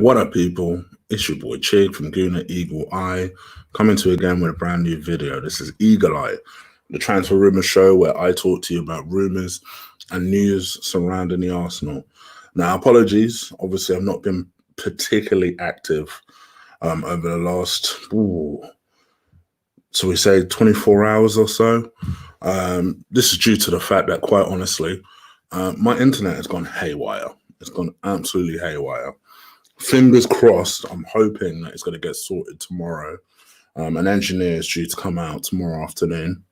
What up, people? It's your boy Chig from Guna Eagle Eye, coming to you again with a brand new video. This is Eagle Eye, the transfer rumour show where I talk to you about rumours and news surrounding the Arsenal. Now, apologies. Obviously, I've not been particularly active over the last, so we say 24 hours or so. This is due to the fact that, quite honestly, my internet has gone haywire. It's gone absolutely haywire. Fingers crossed, I'm hoping that it's going to get sorted tomorrow. An engineer is due to come out tomorrow afternoon.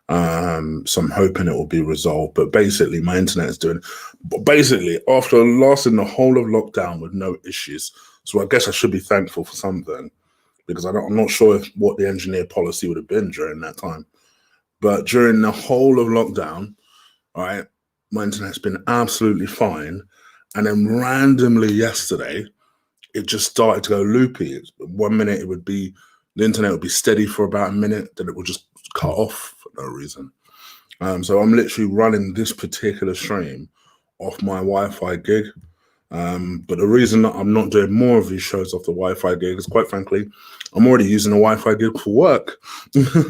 So I'm hoping it will be resolved. But basically, my internet is doing... Basically, after lasting the whole of lockdown with no issues, so I guess I should be thankful for something, because I'm not sure what the engineer policy would have been during that time. But during the whole of lockdown, all right, my internet's been absolutely fine. And then randomly yesterday, it just started to go loopy. 1 minute the internet would be steady for about a minute, then it would just cut off for no reason. So I'm literally running this particular stream off my Wi-Fi gig. But the reason that I'm not doing more of these shows off the Wi-Fi gig is, quite frankly, I'm already using a Wi-Fi gig for work.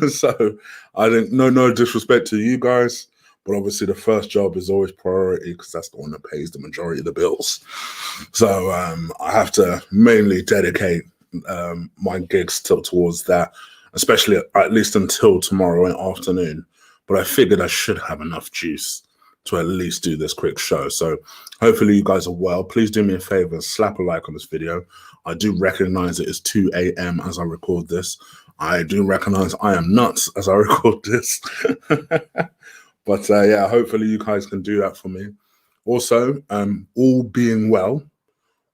So I think, no disrespect to you guys, but obviously the first job is always priority because that's the one that pays the majority of the bills. So I have to mainly dedicate my gigs towards that, especially at least until tomorrow afternoon. But I figured I should have enough juice to at least do this quick show. So hopefully you guys are well. Please do me a favor, slap a like on this video. I do recognize it is 2 a.m. as I record this. I do recognize I am nuts as I record this. But yeah, hopefully you guys can do that for me. Also, all being well,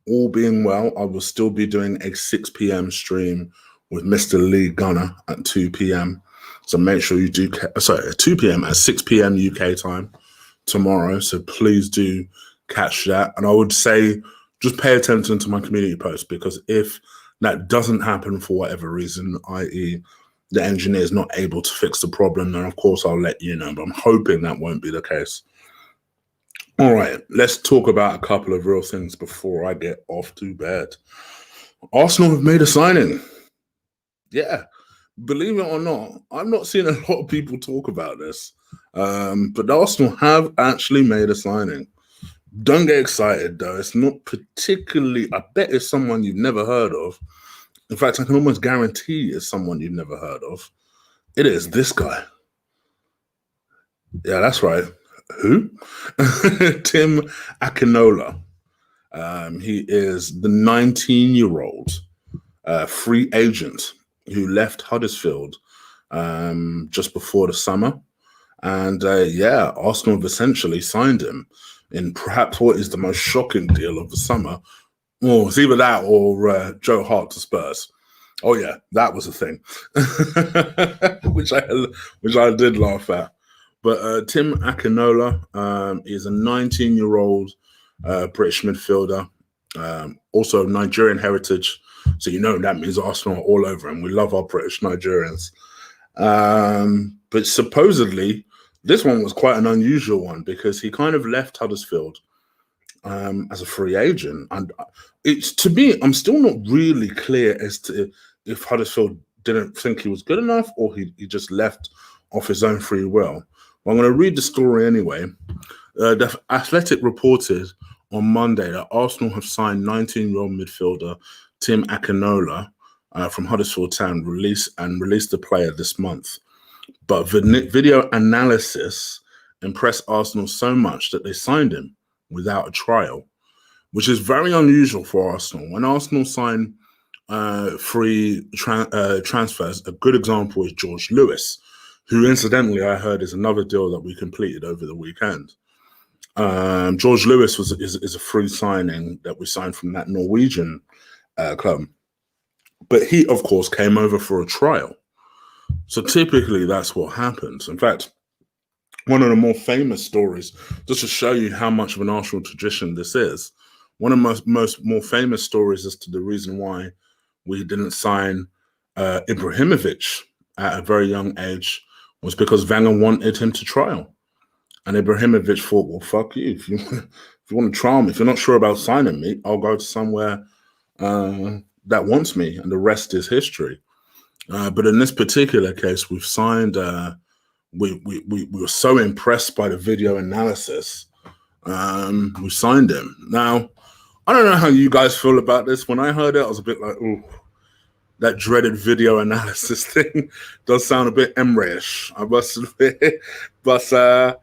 I will still be doing a 6 p.m. stream with Mr. Lee Gunner at 2 p.m. So make sure you do, sorry, 2 p.m. at 6 p.m. UK time tomorrow. So please do catch that. And I would say just pay attention to my community post, because if that doesn't happen for whatever reason, i.e. the engineer is not able to fix the problem, then of course I'll let you know, but I'm hoping that won't be the case. All right, let's talk about a couple of real things before I get off to bed. Arsenal have made a signing. Yeah, believe it or not, I've not seen a lot of people talk about this, but Arsenal have actually made a signing. Don't get excited though, it's not particularly, I bet it's someone you've never heard of. In fact, I can almost guarantee it's someone you've never heard of. It is this guy. Yeah, that's right. Who? Tim Akanola. He is the 19-year-old free agent who left Huddersfield just before the summer. And yeah, Arsenal have essentially signed him in perhaps what is the most shocking deal of the summer. Well, it's either that or Joe Hart to Spurs. Oh yeah, that was a thing, which I did laugh at. But Tim Akanola is a 19-year-old British midfielder, also of Nigerian heritage. So you know that means Arsenal are all over him. We love our British Nigerians. But supposedly, this one was quite an unusual one because he kind of left Huddersfield as a free agent, and it's, to me, I'm still not really clear as to if Huddersfield didn't think he was good enough or he just left off his own free will. Well, I'm going to read the story anyway. The Athletic reported on Monday that Arsenal have signed 19-year-old midfielder Tim Akanola from Huddersfield Town, released the player this month. But video analysis impressed Arsenal so much that they signed him without a trial, which is very unusual for Arsenal. When Arsenal sign free transfers, a good example is George Lewis, who incidentally I heard is another deal that we completed over the weekend. George Lewis is a free signing that we signed from that Norwegian club. But he, of course, came over for a trial. So typically that's what happens. In fact, one of the more famous stories, just to show you how much of an Arsenal tradition this is, one of the more famous stories as to the reason why we didn't sign Ibrahimovic at a very young age was because Wenger wanted him to trial. And Ibrahimovic thought, well, fuck you. If you want to trial me, if you're not sure about signing me, I'll go to somewhere that wants me, and the rest is history. But in this particular case, we've signed. We were so impressed by the video analysis. We signed him. Now, I don't know how you guys feel about this. When I heard it, I was a bit like, "Ooh, that dreaded video analysis thing does sound a bit Emre-ish, I must admit." But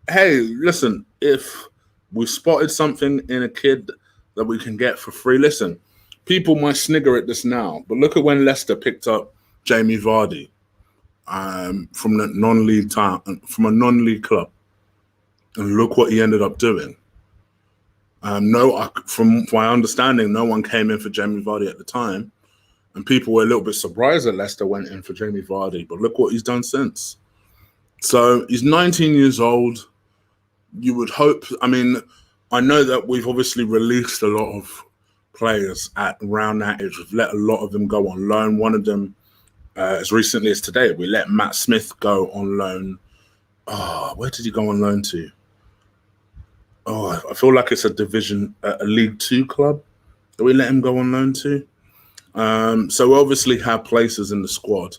hey, listen, if we spotted something in a kid that we can get for free, listen, people might snigger at this now, but look at when Leicester picked up Jamie Vardy from a non-league club, and look what he ended up doing. From my understanding, no one came in for Jamie Vardy at the time, and people were a little bit surprised that Leicester went in for Jamie Vardy. But look what he's done since. So he's 19 years old. You would hope. I mean, I know that we've obviously released a lot of players at around that age. We've let a lot of them go on loan. One of them, as recently as today, we let Matt Smith go on loan. Oh, where did he go on loan to? Oh, I feel like it's a League 2 club that we let him go on loan to. So we obviously have places in the squad.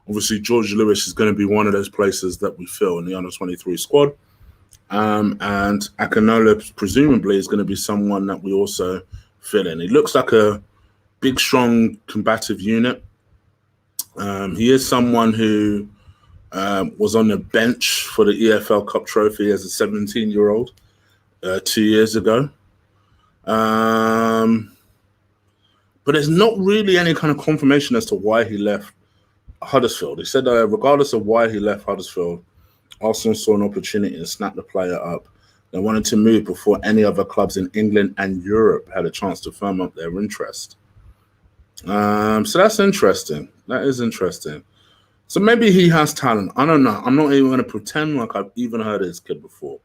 Obviously, George Lewis is going to be one of those places that we fill in the under-23 squad. And Akanola presumably is going to be someone that we also fill in. He looks like a big, strong, combative unit. He is someone who was on the bench for the EFL Cup trophy as a 17-year-old 2 years ago. But there's not really any kind of confirmation as to why he left Huddersfield. He said regardless of why he left Huddersfield, Arsenal saw an opportunity to snap the player up. They wanted to move before any other clubs in England and Europe had a chance to firm up their interest. So that's interesting. That is interesting. So maybe he has talent. I don't know. I'm not even going to pretend like I've even heard of this kid before.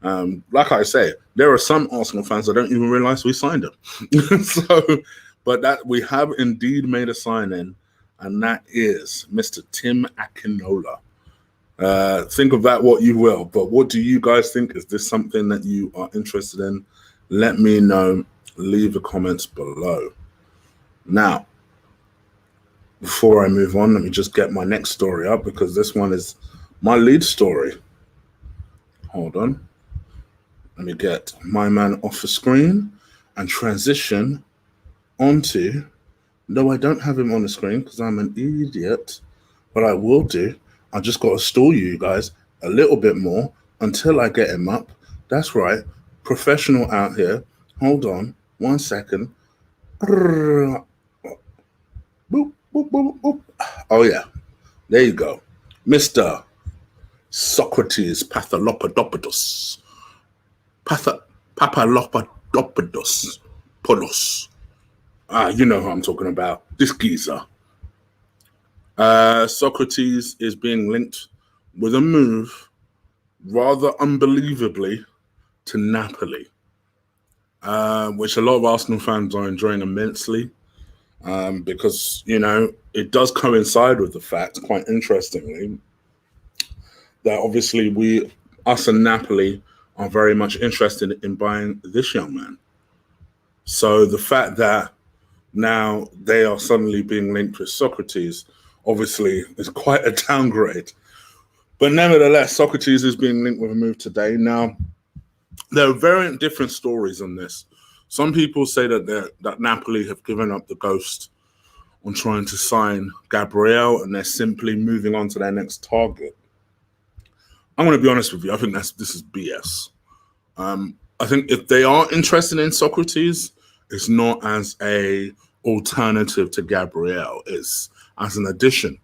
Like I say, there are some Arsenal fans that don't even realize we signed him. But that we have indeed made a sign-in, and that is Mr. Tim Akanola. Think of that what you will, but what do you guys think? Is this something that you are interested in? Let me know. Leave the comments below. Now, before I move on, let me just get my next story up, because this one is my lead story. Hold on. Let me get my man off the screen and transition onto, no, I don't have him on the screen because I'm an idiot, but I will do. I just got to stall you guys a little bit more until I get him up. That's right. Professional out here. Hold on 1 second. Boop, boop, boop, boop. Oh, yeah. There you go. Mr. Sokratis Pathalopadopoulos. Papalopadopoulos. Polos. You know who I'm talking about. This geezer. Sokratis is being linked with a move, rather unbelievably, to Napoli, which a lot of Arsenal fans are enjoying immensely, because, you know, it does coincide with the fact, quite interestingly, that obviously us and Napoli are very much interested in buying this young man. So the fact that now they are suddenly being linked with Sokratis obviously is quite a downgrade. But nevertheless, Sokratis is being linked with a move today. Now, there are very different stories on this. Some people say that Napoli have given up the ghost on trying to sign Gabriel, and they're simply moving on to their next target. I'm going to be honest with you. I think this is BS. I think if they are interested in Sokratis, it's not as a alternative to Gabriel. It's as an addition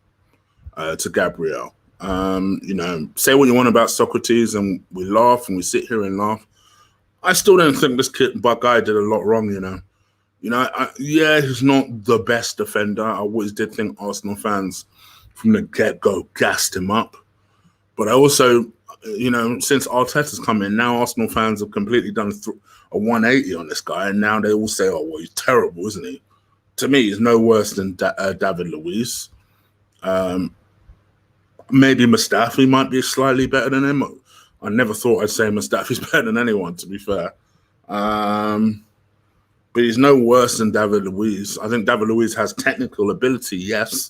to Gabriel. You know, say what you want about Sokratis, and we laugh and we sit here and laugh. I still don't think this guy did a lot wrong, you know. Yeah, he's not the best defender. I always did think Arsenal fans from the get-go gassed him up. But I also, you know, since Arteta's come in, now Arsenal fans have completely done a 180 on this guy, and now they all say, oh, well, he's terrible, isn't he? To me, he's no worse than David Luiz. Maybe Mustafi might be slightly better than him. I never thought I'd say Mustafi's better than anyone, to be fair. but he's no worse than David Luiz. I think David Luiz has technical ability, yes,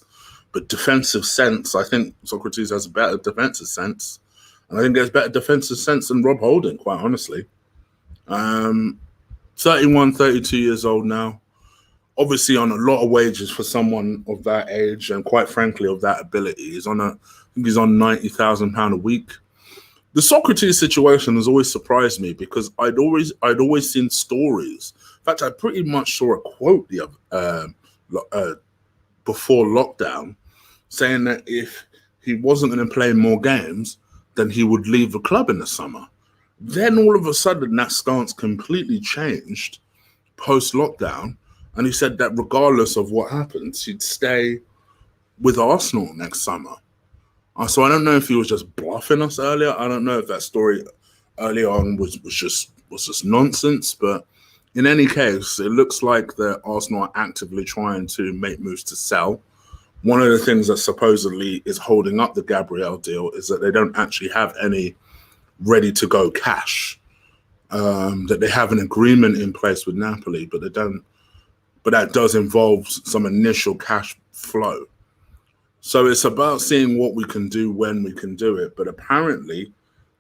but defensive sense, I think Sokratis has a better defensive sense. And I think he has better defensive sense than Rob Holding, quite honestly. 31, 32 years old now. Obviously on a lot of wages for someone of that age and quite frankly of that ability. I think he's on £90,000 a week. The Sokratis situation has always surprised me because I'd always seen stories. In fact, I pretty much saw a quote before lockdown saying that if he wasn't going to play more games, then he would leave the club in the summer. Then all of a sudden that stance completely changed post-lockdown, and he said that regardless of what happens, he'd stay with Arsenal next summer. So I don't know if he was just bluffing us earlier. I don't know if that story early on was just nonsense. But in any case, it looks like that Arsenal are actively trying to make moves to sell. One of the things that supposedly is holding up the Gabriel deal is that they don't actually have any ready-to-go cash. That they have an agreement in place with Napoli, but they don't. But that does involve some initial cash flow. So it's about seeing what we can do when we can do it. But apparently,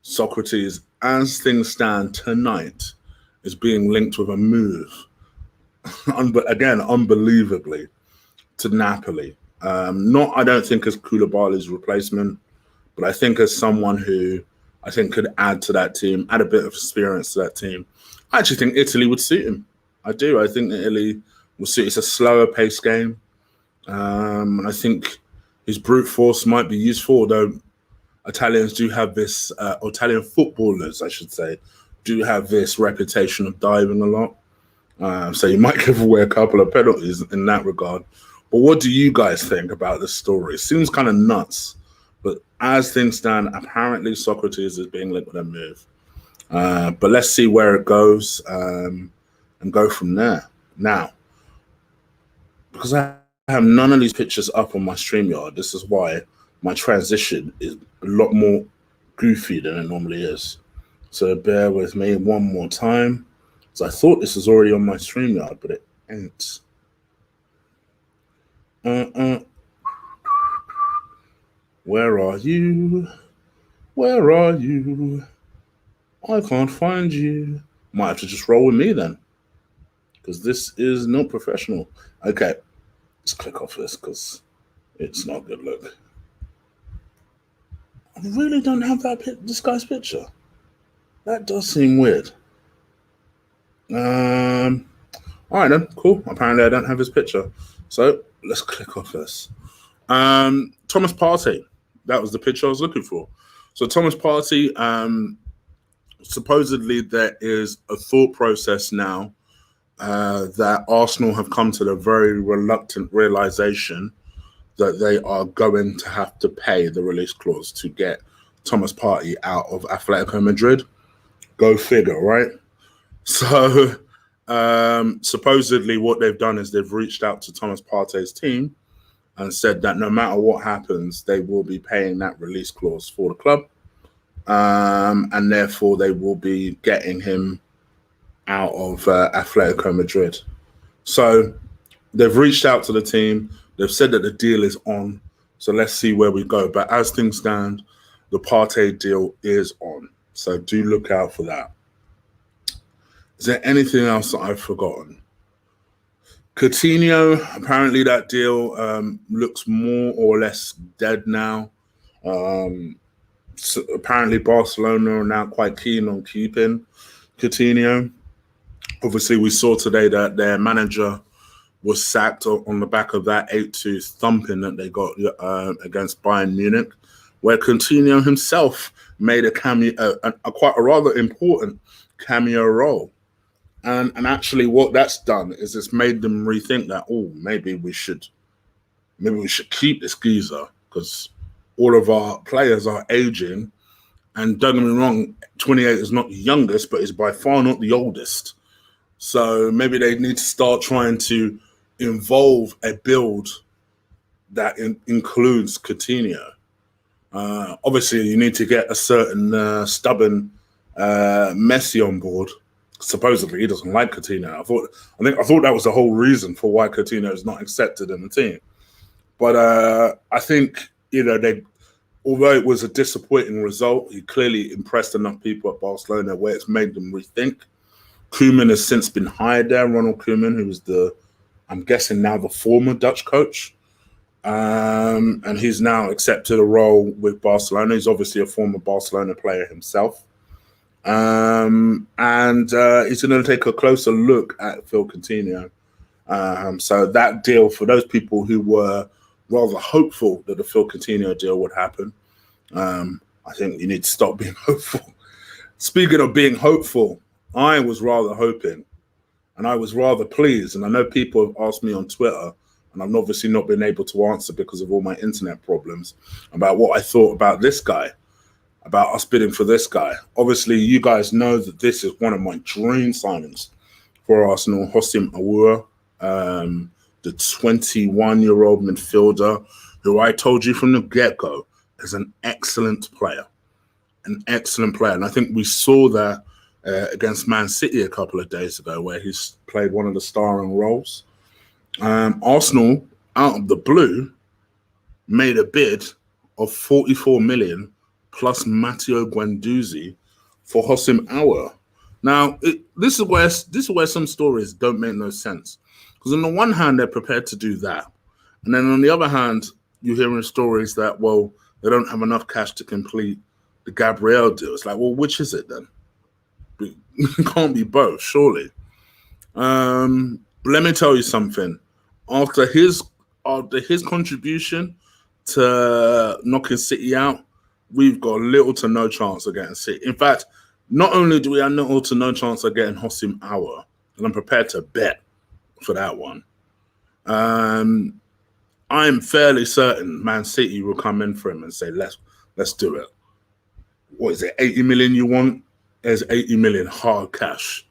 Sokratis, as things stand tonight, is being linked with a move, again, unbelievably, to Napoli. I don't think as Koulibaly's replacement, but I think as someone who I think could add to that team, add a bit of experience to that team. I actually think Italy would suit him. I do. I think that Italy will suit. It's a slower pace game. And I think his brute force might be useful, although Italians do have this, Italian footballers, I should say, do have this reputation of diving a lot. So you might give away a couple of penalties in that regard. But what do you guys think about this story? It seems kind of nuts. But as things stand, apparently Sokratis is being linked with a move. But let's see where it goes and go from there. Now, because I have none of these pictures up on my StreamYard, this is why my transition is a lot more goofy than it normally is. So bear with me one more time. So I thought this was already on my StreamYard, but it ain't. Where are you? Where are you? I can't find you. Might have to just roll with me then, because this is not professional. Okay, let's click off this because it's not a good look. I really don't have this guy's picture. That does seem weird. All right then, cool. Apparently I don't have his picture. So let's click off this. Thomas Partey. That was the picture I was looking for. So Thomas Partey, supposedly there is a thought process now that Arsenal have come to the very reluctant realization that they are going to have to pay the release clause to get Thomas Partey out of Atletico Madrid. Go figure, right? So supposedly what they've done is they've reached out to Thomas Partey's team and said that no matter what happens, they will be paying that release clause for the club. And therefore they will be getting him out of Atletico Madrid. So they've reached out to the team. They've said that the deal is on. So let's see where we go. But as things stand, the Partey deal is on. So do look out for that. Is there anything else that I've forgotten? Coutinho, apparently that deal looks more or less dead now. So apparently Barcelona are now quite keen on keeping Coutinho. Obviously, we saw today that their manager was sacked on the back of that 8-2 thumping that they got against Bayern Munich, where Coutinho himself made a cameo, quite a rather important cameo role. And actually what that's done is it's made them rethink that, maybe we should keep this geezer because all of our players are aging. And don't get me wrong, 28 is not the youngest, but is by far not the oldest. So maybe they need to start trying to involve a build that includes Coutinho. Obviously, you need to get a certain stubborn Messi on board supposedly he doesn't like Coutinho. I thought that was the whole reason for why Coutinho is not accepted in the team. But I think, although it was a disappointing result, he clearly impressed enough people at Barcelona where it's made them rethink. Koeman has since been hired there, Ronald Koeman, who was I'm guessing now the former Dutch coach. And he's now accepted a role with Barcelona. He's obviously a former Barcelona player himself. And he's going to take a closer look at Phil Coutinho. So that deal, for those people who were rather hopeful that the Phil Coutinho deal would happen, I think you need to stop being hopeful. Speaking of being hopeful, I was rather hoping, and I was rather pleased. And I know people have asked me on Twitter, and I've obviously not been able to answer because of all my internet problems, about what I thought about this guy, about us bidding for this guy. Obviously, you guys know that this is one of my dream signings for Arsenal, Houssem Aouar, the 21-year-old midfielder, who I told you from the get-go is an excellent player. An excellent player. And I think we saw that against Man City a couple of days ago, where he's played one of the starring roles. Arsenal, out of the blue, made a bid of 44 million plus Matteo Guendouzi for Houssem Aouar. Now, this is where some stories don't make no sense. Because on the one hand, they're prepared to do that. And then on the other hand, you're hearing stories that, well, they don't have enough cash to complete the Gabriel deal. It's like, well, which is it then? It can't be both, surely. But let me tell you something. After his contribution to knocking City out, we've got little to no chance of getting City. In fact, not only do we have little to no chance of getting Houssem Aouar, and I'm prepared to bet for that one, I'm fairly certain Man City will come in for him and say, let's do it. What is it, 80 million you want? There's 80 million hard cash.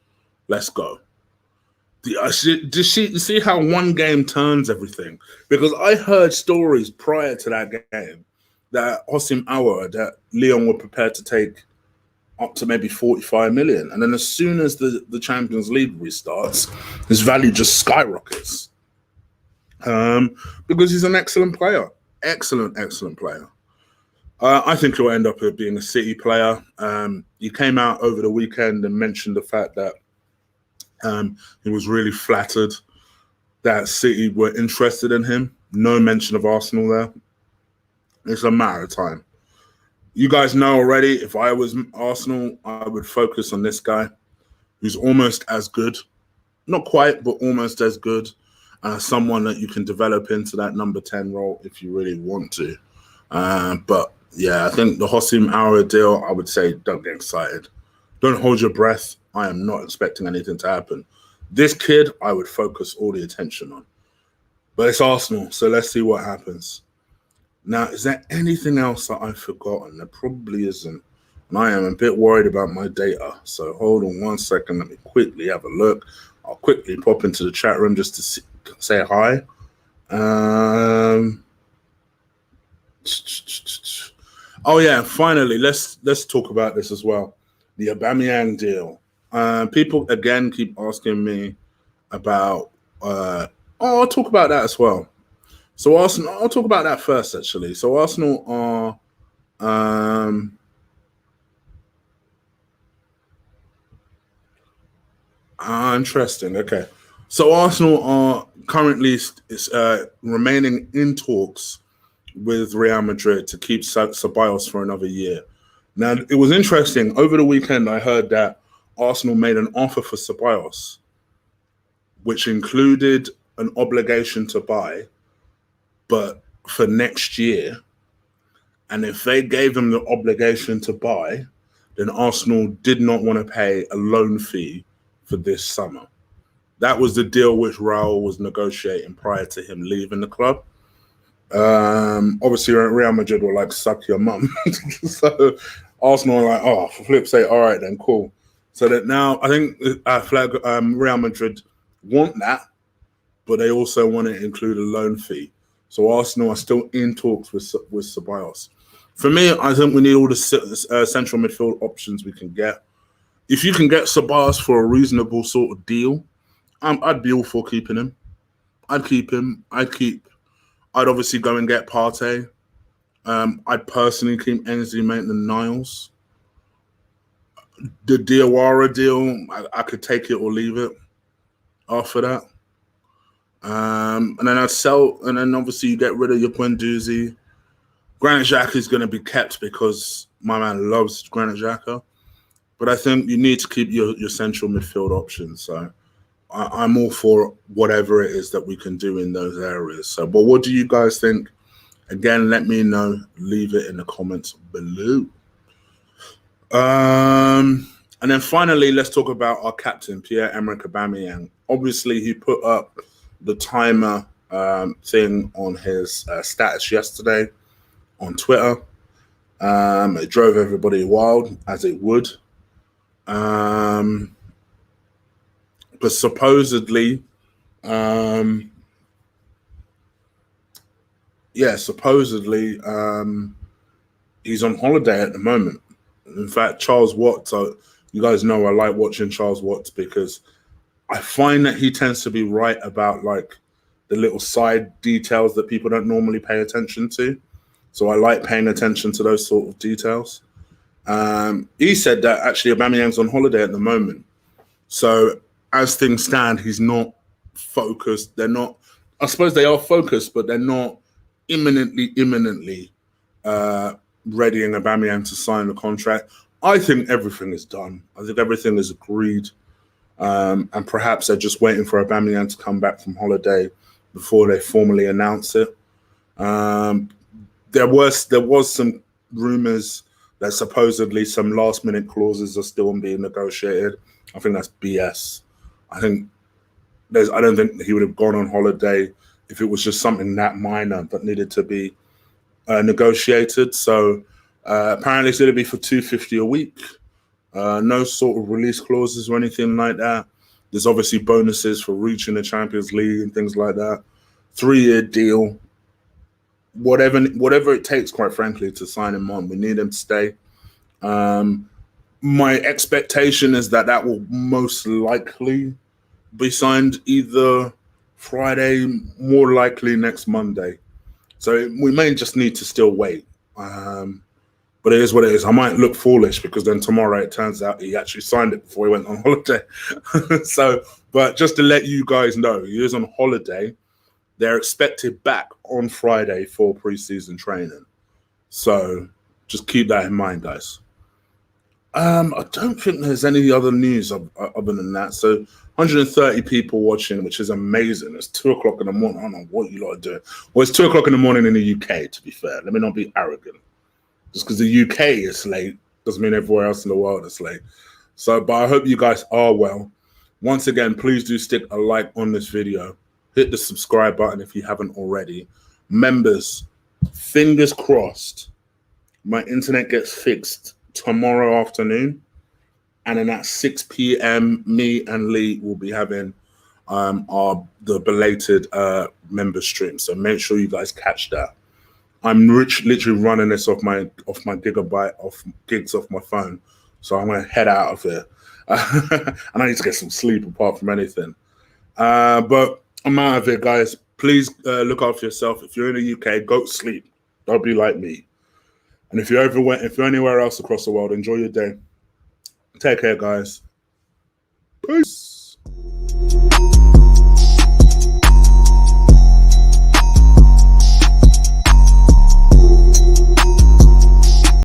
Let's go. See how one game turns everything? Because I heard stories prior to that game that Houssem Aouar, that Lyon were prepared to take up to maybe 45 million. And then as soon as the Champions League restarts, his value just skyrockets. Because he's an excellent player. Excellent player. I think he'll end up being a City player. He came out over the weekend and mentioned the fact that he was really flattered that City were interested in him. No mention of Arsenal there. It's a matter of time. You guys know already, if I was Arsenal, I would focus on this guy who's almost as good. Not quite, but almost as good. Someone that you can develop into that number 10 role if you really want to. But yeah, I think the Houssem Aouar deal, I would say don't get excited. Don't hold your breath. I am not expecting anything to happen. This kid, I would focus all the attention on. But it's Arsenal, so let's see what happens. Now, is there anything else that I've forgotten? There probably isn't. And I am a bit worried about my data. So hold on 1 second. Let me quickly have a look. I'll quickly pop into the chat room just to say hi. Oh, yeah, finally, let's talk about this as well. The Aubameyang deal. People, again, keep asking me about... I'll talk about that as well. So Arsenal, I'll talk about that first, actually. So Arsenal are interesting. Okay. So Arsenal are currently remaining in talks with Real Madrid to keep Ceballos for another year. Now, it was interesting. Over the weekend, I heard that Arsenal made an offer for Ceballos, which included an obligation to buy, but for next year. And if they gave them the obligation to buy, then Arsenal did not want to pay a loan fee for this summer. That was the deal which Raul was negotiating prior to him leaving the club. Obviously, Real Madrid were like, suck your mum. So Arsenal are like, oh, for flip's sake, all right then, cool. So that now I think Real Madrid want that, but they also want to include a loan fee. So Arsenal are still in talks with Ceballos. For me, I think we need all the central midfield options we can get. if you can get Sokratis for a reasonable sort of deal, I'd be all for keeping him. I'd keep him. I'd obviously go and get Partey. I'd personally keep Ainsley Maitland-Niles. The Diawara deal, I could take it or leave it after that. And then I'd sell, and then obviously you get rid of your Guendouzi. Granit Xhaka is going to be kept because my man loves Granit Xhaka. But I think you need to keep your central midfield options. So I'm all for whatever it is that we can do in those areas. So, but what do you guys think? Again, let me know. Leave it in the comments below. And then finally, let's talk about our captain, Pierre-Emerick Aubameyang. Obviously, he put up the timer thing on his status yesterday on Twitter. It drove everybody wild, as it would. But supposedly, he's on holiday at the moment. In fact, Charles Watts, you guys know I like watching Charles Watts because I find that he tends to be right about like the little side details that people don't normally pay attention to. So I like paying attention to those sort of details. He said that actually Aubameyang's on holiday at the moment. So as things stand, he's not focused. They're not, I suppose they are focused, but they're not imminently readying Aubameyang to sign the contract. I think everything is done. I think everything is agreed. And perhaps they're just waiting for Aubameyang to come back from holiday before they formally announce it. There was some rumours that supposedly some last-minute clauses are still being negotiated. I think that's BS. I don't think he would have gone on holiday if it was just something that minor that needed to be negotiated. So apparently it's going to be for $250 a week. No sort of release clauses or anything like that. There's obviously bonuses for reaching the Champions League and things like that. 3-year deal. Whatever it takes, quite frankly, to sign him on. We need him to stay. My expectation is that will most likely be signed either Friday, more likely next Monday. So we may just need to still wait. But it is what it is. I might look foolish because then tomorrow it turns out he actually signed it before he went on holiday. But just to let you guys know, he is on holiday. They're expected back on Friday for preseason training. So just keep that in mind, guys. I don't think there's any other news other than that. So 130 people watching, which is amazing. It's 2 o'clock in the morning. I don't know what you lot are doing. Well, it's 2 o'clock in the morning in the UK, to be fair. Let me not be arrogant. Just because the UK is late doesn't mean everywhere else in the world is late. So, but I hope you guys are well. Once again, please do stick a like on this video. Hit the subscribe button if you haven't already. Members, fingers crossed, my internet gets fixed tomorrow afternoon. And then at 6 p.m., me and Lee will be having the belated member stream. So make sure you guys catch that. I'm literally running this off my gigs off my phone. So I'm going to head out of here. And I need to get some sleep apart from anything. But I'm out of here, guys. Please look after yourself. If you're in the UK, go to sleep. Don't be like me. And if you're anywhere else across the world, enjoy your day. Take care, guys. Peace.